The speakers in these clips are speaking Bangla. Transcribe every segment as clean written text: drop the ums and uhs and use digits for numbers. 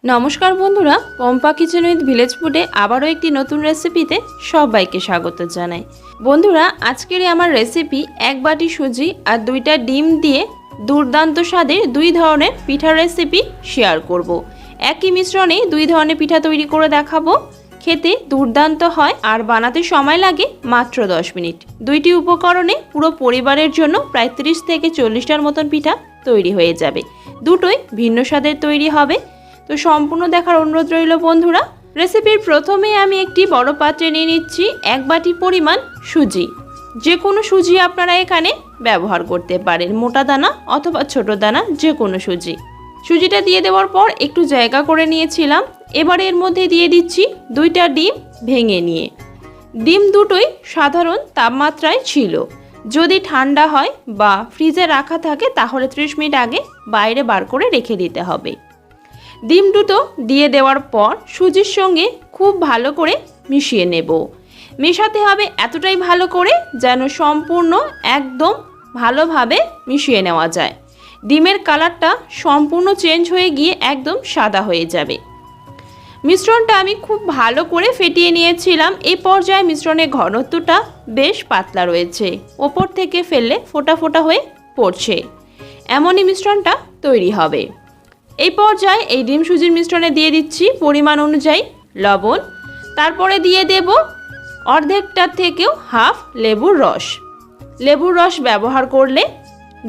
নমস্কার বন্ধুরা, পম্পা কিচেন উইথ ভিলেজ ফুডে আবারও একটি নতুন রেসিপিতে সবাইকে স্বাগত জানাই। বন্ধুরা, আজকের আমার রেসিপি এক বাটি সুজি আর 2টা ডিম দিয়ে দুর্দান্ত স্বাদের 2 ধরনের পিঠার রেসিপি শেয়ার করব। একই মিশ্রণে 2 ধরনের পিঠা তৈরি করে দেখাবো। খেতে দুর্দান্ত হয় আর বানাতে সময় লাগে মাত্র 10 মিনিট। 2টি উপকরণে পুরো পরিবারের জন্য প্রায় 30 থেকে 40টার মতন পিঠা তৈরি হয়ে যাবে। দুটোই ভিন্ন স্বাদের তৈরি হবে। তো সম্পূর্ণ দেখার অনুরোধ রইল বন্ধুরা। রেসিপির প্রথমে আমি একটি বড় পাত্রে নিয়ে নিচ্ছি 1 বাটি পরিমাণ সুজি। যে কোনো সুজি আপনারা এখানে ব্যবহার করতে পারেন, মোটা দানা অথবা ছোট দানা যে কোনো সুজি। সুজিটা দিয়ে দেওয়ার পর একটু জায়গা করে নিয়েছিলাম। এবারে এর মধ্যে দিয়ে দিচ্ছি 2টা ডিম ভেঙে নিয়ে। ডিম দুটোই সাধারণ তাপমাত্রায় ছিল। যদি ঠান্ডা হয় বা ফ্রিজে রাখা থাকে তাহলে 30 মিনিট আগে বাইরে বার করে রেখে দিতে হবে। ডিম দুটো দিয়ে দেওয়ার পর সুজির সঙ্গে খুব ভালো করে মিশিয়ে নেব। মেশাতে হবে এতটাই ভালো করে যেন সম্পূর্ণ একদম ভালোভাবে মিশিয়ে নেওয়া যায়। ডিমের কালারটা সম্পূর্ণ চেঞ্জ হয়ে গিয়ে একদম সাদা হয়ে যাবে। মিশ্রণটা আমি খুব ভালো করে ফেটিয়ে নিয়েছিলাম। এই পর্যায়ে মিশ্রণের ঘনত্বটা বেশ পাতলা রয়েছে, ওপর থেকে ফেললে ফোঁটা ফোঁটা হয়ে পড়ছে, এমনই মিশ্রণটা তৈরি হবে। এই পর্যায়ে এই ডিম সুজির মিশ্রণে দিয়ে দিচ্ছি পরিমাণ অনুযায়ী লবণ। তারপরে দিয়ে দেব অর্ধেকটা থেকেও হাফ লেবুর রস। লেবুর রস ব্যবহার করলে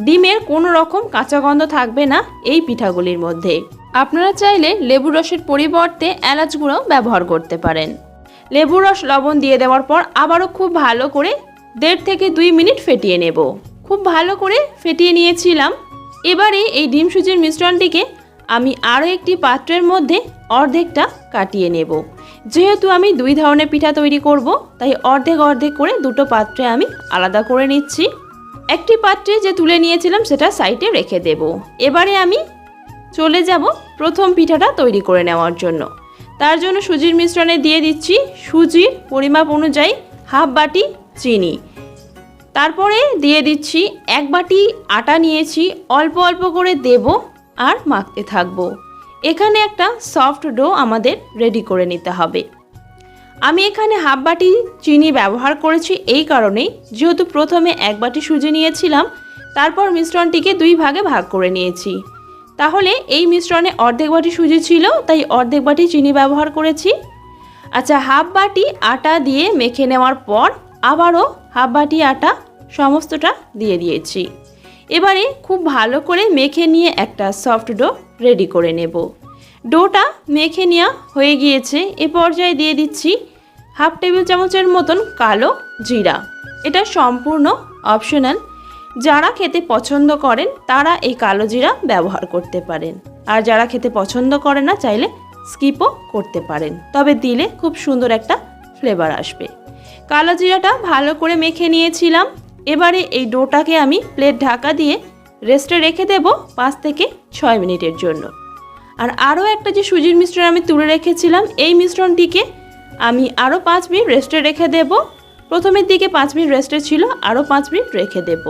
ডিমের কোনো রকম কাঁচা গন্ধ থাকবে না এই পিঠাগুলির মধ্যে। আপনারা চাইলে লেবুর রসের পরিবর্তে এলাচ গুঁড়ো ব্যবহার করতে পারেন। লেবুর রস লবণ দিয়ে দেওয়ার পর আবারও খুব ভালো করে 1.5 থেকে 2 মিনিট ফেটিয়ে নেব। খুব ভালো করে ফেটিয়ে নিয়েছিলাম। এবারে এই ডিম সুজির মিশ্রণটিকে আমি আরও একটি পাত্রের মধ্যে অর্ধেকটা কাটিয়ে নেব। যেহেতু আমি 2 ধরনের পিঠা তৈরি করব, তাই অর্ধেক অর্ধেক করে দুটো পাত্রে আমি আলাদা করে নিচ্ছি। একটি পাত্রে যে তুলে নিয়েছিলাম সেটা সাইডে রেখে দেব। এবারে আমি চলে যাব প্রথম পিঠাটা তৈরি করে নেওয়ার জন্য। তার জন্য সুজির মিশ্রণে দিয়ে দিচ্ছি সুজির পরিমাপ অনুযায়ী হাফ বাটি চিনি। তারপরে দিয়ে দিচ্ছি 1 বাটি আটা নিয়েছি, অল্প অল্প করে দেব আর মাখতে থাকবো। এখানে একটা সফট ডো আমাদের রেডি করে নিতে হবে। আমি এখানে হাফ বাটি চিনি ব্যবহার করেছি এই কারণেই, যেহেতু প্রথমে 1 বাটি সুজি নিয়েছিলাম, তারপর মিশ্রণটিকে 2 ভাগে ভাগ করে নিয়েছি। তাহলে এই মিশ্রণে অর্ধেক বাটি সুজি ছিল, তাই অর্ধেক বাটি চিনি ব্যবহার করেছি। আচ্ছা, হাফ বাটি আটা দিয়ে মেখে নেওয়ার পর আবারও হাফ বাটি আটা সমস্তটা দিয়ে দিয়েছি। এবারে খুব ভালো করে মেখে নিয়ে একটা সফট ডো রেডি করে নেব। ডোটা মেখে নেওয়া হয়ে গিয়েছে। এ পর্যায়ে দিয়ে দিচ্ছি হাফ টেবিল চামচের মতন কালো জিরা। এটা সম্পূর্ণ অপশনাল। যারা খেতে পছন্দ করেন তারা এই কালো জিরা ব্যবহার করতে পারেন, আর যারা খেতে পছন্দ করে না চাইলে স্কিপও করতে পারেন, তবে দিলে খুব সুন্দর একটা ফ্লেভার আসবে। কালো জিরাটা ভালো করে মেখে নিয়েছিলাম। এবারে এই ডোটাকে আমি প্লেট ঢাকা দিয়ে রেস্টে রেখে দেব 5 থেকে 6 মিনিটের জন্য। আর আরও একটা যে সুজির মিশ্রণ আমি তুলে রেখেছিলাম, এই মিশ্রণটিকে আমি আরও 5 মিনিট রেস্টে রেখে দেব। প্রথমের দিকে 5 মিনিট রেস্টে ছিল, আরও 5 মিনিট রেখে দেব।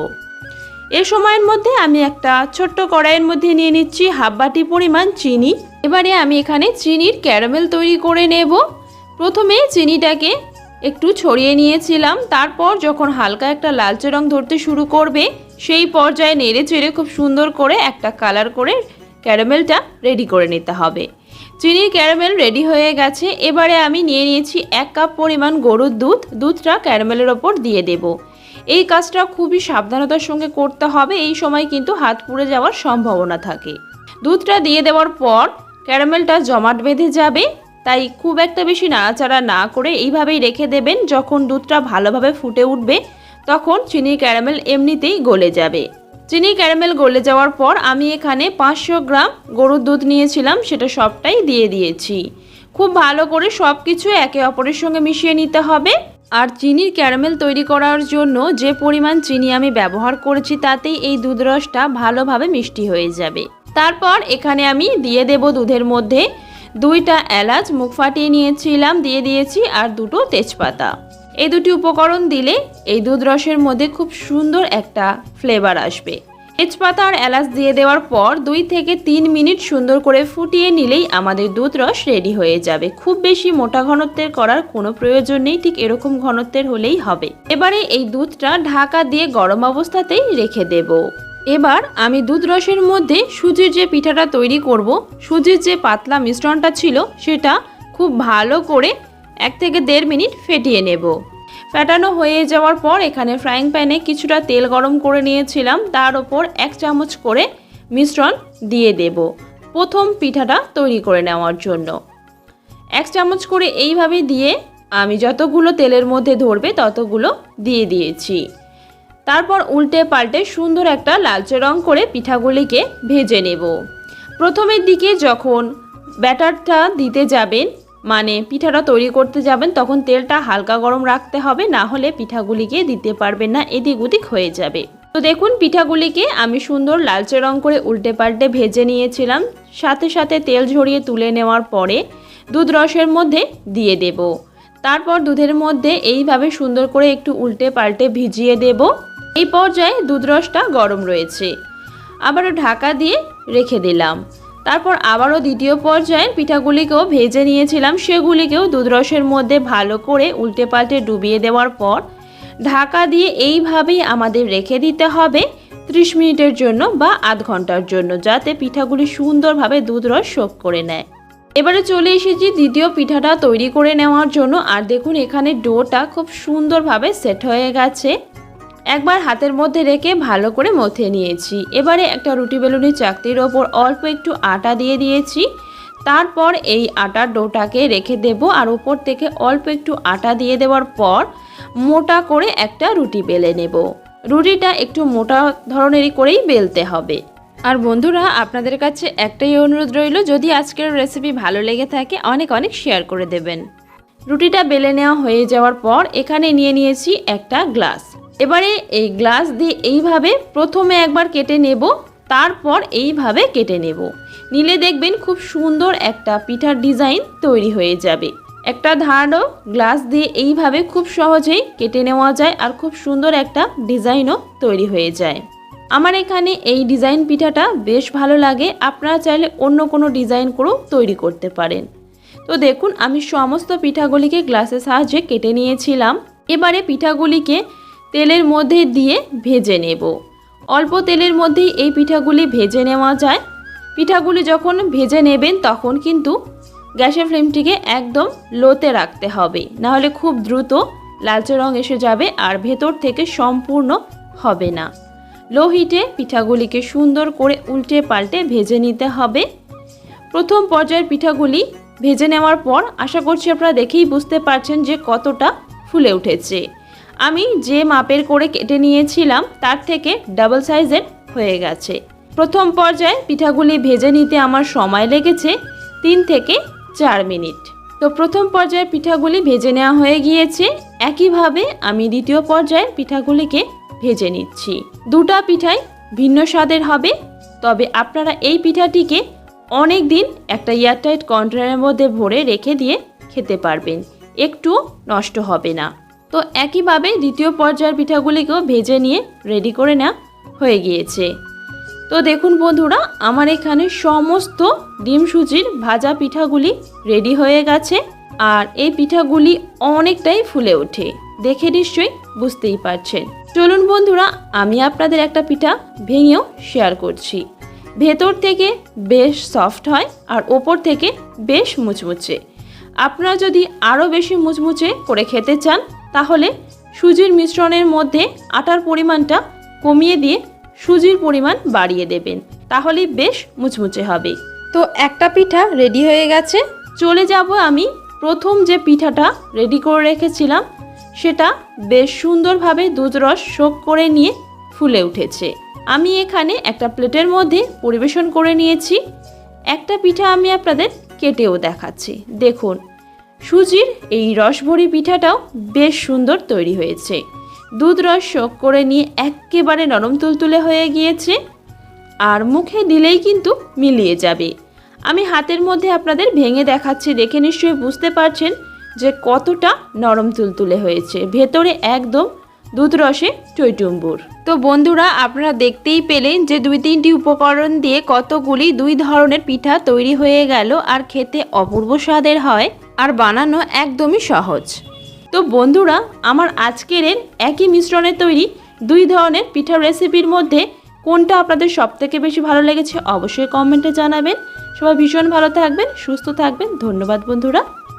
এই সময়ের মধ্যে আমি একটা ছোট্ট কড়াইয়ের মধ্যে নিয়ে নিচ্ছি হাফ বাটি পরিমাণ চিনি। এবারে আমি এখানে চিনির ক্যারামেল তৈরি করে নেব। প্রথমে চিনিটাকে একটু ছড়িয়ে নিয়েছিলাম, তারপর যখন হালকা একটা লালচে রং ধরতে শুরু করবে সেই পর্যায়ে নেড়ে চেড়ে খুব সুন্দর করে একটা কালার করে ক্যারামেলটা রেডি করে নিতে হবে। চিনির ক্যারামেল রেডি হয়ে গেছে। এবারে আমি নিয়ে নিয়েছি 1 কাপ পরিমাণ গরুর দুধ। দুধটা ক্যারামেলের ওপর দিয়ে দেব। এই কাজটা খুবই সাবধানতার সঙ্গে করতে হবে, এই সময় কিন্তু হাত পুড়ে যাওয়ার সম্ভাবনা থাকে। দুধটা দিয়ে দেওয়ার পর ক্যারামেলটা জমাট বেঁধে যাবে, তাই খুব একটা বেশি নাড়াচাড়া না করে এইভাবেই রেখে দেবেন। যখন দুধটা ভালোভাবে ফুটে উঠবে তখন চিনির ক্যারামেল এমনিতেই গলে যাবে। চিনির ক্যারামেল গলে যাওয়ার পর আমি এখানে 500 গ্রাম গরুর দুধ নিয়েছিলাম, সেটা সবটাই দিয়ে দিয়েছি। খুব ভালো করে সব কিছু একে অপরের সঙ্গে মিশিয়ে নিতে হবে। আর চিনির ক্যারামেল তৈরি করার জন্য যে পরিমাণ চিনি আমি ব্যবহার করেছি তাতেই এই দুধ রসটা ভালোভাবে মিষ্টি হয়ে যাবে। তারপর এখানে আমি দিয়ে দেব দুধের মধ্যে 2টা এলাচ মুখ ফাটিয়ে নিয়েছিলাম, দিয়ে দিয়েছি, আর 2টো তেজপাতা। এই দুটি উপকরণ দিলে এই দুধ রসের মধ্যে খুব সুন্দর একটা ফ্লেভার আসবে। তেজপাতা আর এলাচ দিয়ে দেওয়ার পর 2 থেকে 3 মিনিট সুন্দর করে ফুটিয়ে নিলেই আমাদের দুধ রস রেডি হয়ে যাবে। খুব বেশি মোটা ঘনত্বের করার কোনো প্রয়োজন নেই, ঠিক এরকম ঘনত্বের হলেই হবে। এবারে এই দুধটা ঢাকা দিয়ে গরম অবস্থাতেই রেখে দেব। এবার আমি দুধ রসের মধ্যে সুজির যে পিঠাটা তৈরি করব, সুজির যে পাতলা মিশ্রণটা ছিল সেটা খুব ভালো করে 1 থেকে 1.5 মিনিট ফেটিয়ে নেব। ফেটানো হয়ে যাওয়ার পর এখানে ফ্রাইং প্যানে কিছুটা তেল গরম করে নিয়েছিলাম, তার ওপর 1 চামচ করে মিশ্রণ দিয়ে দেব প্রথম পিঠাটা তৈরি করে নেওয়ার জন্য। 1 চামচ করে এইভাবে দিয়ে আমি যতগুলো তেলের মধ্যে ধরবে ততগুলো দিয়ে দিয়েছি। তারপর উল্টে পাল্টে সুন্দর একটা লালচে রং করে পিঠাগুলিকে ভেজে নেব। প্রথমের দিকে যখন ব্যাটারটা দিতে যাবেন, মানে পিঠাটা তৈরি করতে যাবেন, তখন তেলটা হালকা গরম রাখতে হবে, না হলে পিঠাগুলিকে দিতে পারবেন না, এদিক ওদিক হয়ে যাবে। তো দেখুন পিঠাগুলিকে আমি সুন্দর লালচে রং করে উল্টে পাল্টে ভেজে নিয়েছিলাম। সাথে সাথে তেল ঝরিয়ে তুলে নেওয়ার পরে দুধ রসের মধ্যে দিয়ে দেব। তারপর দুধের মধ্যে এইভাবে সুন্দর করে একটু উল্টে পাল্টে ভিজিয়ে দেব। এই পর্যায়ে দুধ রসটা গরম রয়েছে, আবারও ঢাকা দিয়ে রেখে দিলাম। তারপর আবারও দ্বিতীয় পর্যায়ের পিঠাগুলিকেও ভেজে নিয়েছিলাম, সেগুলিকেও দুধ রসের মধ্যে ভালো করে উল্টে পাল্টে ডুবিয়ে দেওয়ার পর ঢাকা দিয়ে এইভাবেই আমাদের রেখে দিতে হবে 30 মিনিটের জন্য বা আধ ঘন্টার জন্য, যাতে পিঠাগুলি সুন্দরভাবে দুধ রস শোক করে নেয়। এবারে চলে এসেছি দ্বিতীয় পিঠাটা তৈরি করে নেওয়ার জন্য। আর দেখুন এখানে ডোটা খুব সুন্দরভাবে সেট হয়ে গেছে। একবার হাতের মধ্যে রেখে ভালো করে মথে নিয়েছি। এবারে একটা রুটি বেলুনি চাকতির ওপর অল্প একটু আটা দিয়ে দিয়েছি। তারপর এই আটার ডোটাকে রেখে দেব, আর উপর থেকে অল্প একটু আটা দিয়ে দেওয়ার পর মোটা করে একটা রুটি বেলে নেব। রুটিটা একটু মোটা ধরনেরই করেই বেলতে হবে। আর বন্ধুরা, আপনাদের কাছে একটাই অনুরোধ রইল, যদি আজকের রেসিপি ভালো লেগে থাকে অনেক অনেক শেয়ার করে দেবেন। রুটিটা বেলে নেওয়া হয়ে যাওয়ার পর এখানে নিয়ে নিয়েছি একটা গ্লাস। এবারে এই গ্লাস দিয়ে এইভাবে প্রথমে একবার কেটে নেব, তারপর এইভাবে কেটে নেব। নিলে দেখবেন খুব সুন্দর একটা পিঠার ডিজাইন তৈরি হয়ে যাবে। একটা ধারালো গ্লাস দিয়ে এইভাবে খুব সহজেই কেটে নেওয়া যায়, আর খুব সুন্দর একটা ডিজাইনও তৈরি হয়ে যায়। আমার এখানে এই ডিজাইন পিঠাটা বেশ ভালো লাগে, আপনারা চাইলে অন্য কোনো ডিজাইন করেও তৈরি করতে পারেন। তো দেখুন আমি সমস্ত পিঠাগুলিকে গ্লাসের সাহায্যে কেটে নিয়েছিলাম। এবারে পিঠাগুলিকে তেলের মধ্যে দিয়ে ভেজে নেব। অল্প তেলের মধ্যেই এই পিঠাগুলি ভেজে নেওয়া যায়। পিঠাগুলি যখন ভেজে নেবেন তখন কিন্তু গ্যাসের ফ্লেমটিকে একদম লোতে রাখতে হবে, নাহলে খুব দ্রুত লালচে রং এসে যাবে আর ভেতর থেকে সম্পূর্ণ হবে না। লো হিটে পিঠাগুলিকে সুন্দর করে উল্টে পাল্টে ভেজে নিতে হবে। প্রথম পর্যায়ের পিঠাগুলি ভেজে নেওয়ার পর আশা করছি আপনারা দেখেই বুঝতে পারছেন যে কতটা ফুলে উঠেছে। আমি যে মাপের করে কেটে নিয়েছিলাম তার থেকে ডাবল সাইজের হয়ে গেছে। প্রথম পর্যায়ে পিঠাগুলি ভেজে নিতে আমার সময় লেগেছে 3 থেকে 4 মিনিট। তো প্রথম পর্যায়ে পিঠাগুলি ভেজে নেওয়া হয়ে গিয়েছে। একইভাবে আমি দ্বিতীয় পর্যায়ের পিঠাগুলিকে ভেজে নিচ্ছি। দুটা পিঠাই ভিন্ন স্বাদের হবে, তবে আপনারা এই পিঠাটিকে অনেক দিন একটা এয়ারটাইট কন্টেনারের মধ্যে ভরে রেখে দিয়ে খেতে পারবেন, একটু নষ্ট হবে না। তো একইভাবে দ্বিতীয় পর্যায়ের পিঠাগুলিকেও ভেজে নিয়ে রেডি করে নেওয়া হয়ে গিয়েছে। তো দেখুন বন্ধুরা, আমার এখানে সমস্ত ডিম সুজির ভাজা পিঠাগুলি রেডি হয়ে গেছে, আর এই পিঠাগুলি অনেকটাই ফুলে ওঠে, দেখে নিশ্চয়ই বুঝতেই পারছেন। চলুন বন্ধুরা, আমি আপনাদের একটা পিঠা ভেঙেও শেয়ার করছি। ভেতর থেকে বেশ সফট হয় আর ওপর থেকে বেশ মুচমুচে। আপনারা যদি আরও বেশি মুচমুচে করে খেতে চান তাহলে সুজির মিশ্রণের মধ্যে আটার পরিমাণটা কমিয়ে দিয়ে সুজির পরিমাণ বাড়িয়ে দেবেন, তাহলেই বেশ মুচমুচে হবে। তো একটা পিঠা রেডি হয়ে গেছে। চলে যাব আমি প্রথম যে পিঠাটা রেডি করে রেখেছিলাম, সেটা বেশ সুন্দরভাবে দুধ রস শোক করে নিয়ে ফুলে উঠেছে। আমি এখানে একটা প্লেটের মধ্যে পরিবেশন করে নিয়েছি। একটা পিঠা আমি আপনাদের কেটেও দেখাচ্ছি। দেখুন সুজির এই রসভরি পিঠাটাও বেশ সুন্দর তৈরি হয়েছে। দুধ রস শোক করে নিয়ে একেবারে নরম তুলতুলে হয়ে গিয়েছে, আর মুখে দিলেই কিন্তু মিলিয়ে যাবে। আমি হাতের মধ্যে আপনাদের ভেঙে দেখাচ্ছি, দেখে নিশ্চয়ই বুঝতে পারছেন যে কতটা নরম তুলতুলে হয়েছে। ভেতরে একদম দুধ রসে টইটুম্বুর। তো বন্ধুরা, আপনারা দেখতেই পেলেন যে 2-3টি উপকরণ দিয়ে কতগুলি 2 ধরনের পিঠা তৈরি হয়ে গেল, আর খেতে অপূর্ব স্বাদের হয়, আর বানানো একদমই সহজ। তো বন্ধুরা, আমার আজকের একই মিশ্রণে তৈরি 2 ধরনের পিঠার রেসিপির মধ্যে কোনটা আপনাদের সবথেকে বেশি ভালো লেগেছে অবশ্যই কমেন্টে জানাবেন। সবাই ভীষণ ভালো থাকবেন, সুস্থ থাকবেন। ধন্যবাদ বন্ধুরা।